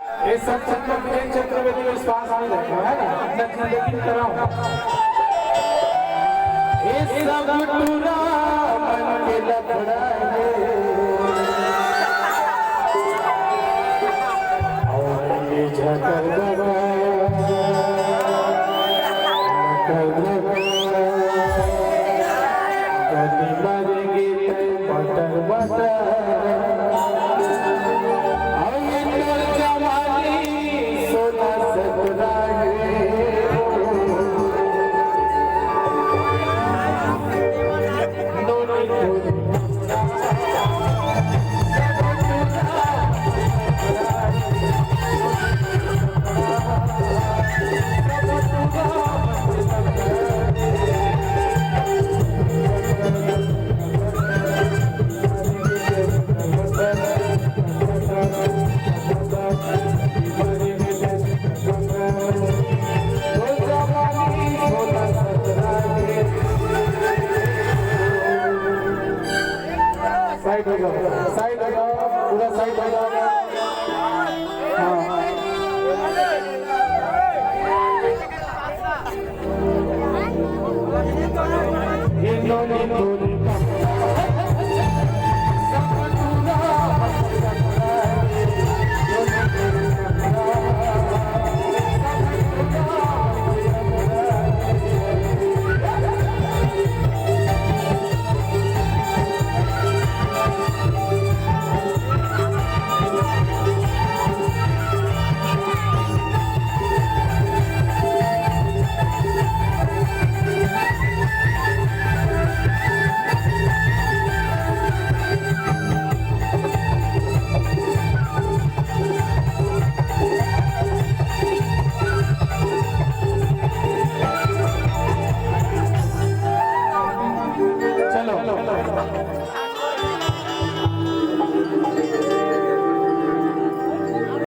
ये सब छत्रपति छत्रपति विश्वास में रखो है ना अपना जिंदगी कराओ ये सब टूरा मन के लफड़ा है और ये झगड़ा कभी मरेंगे बटर बटर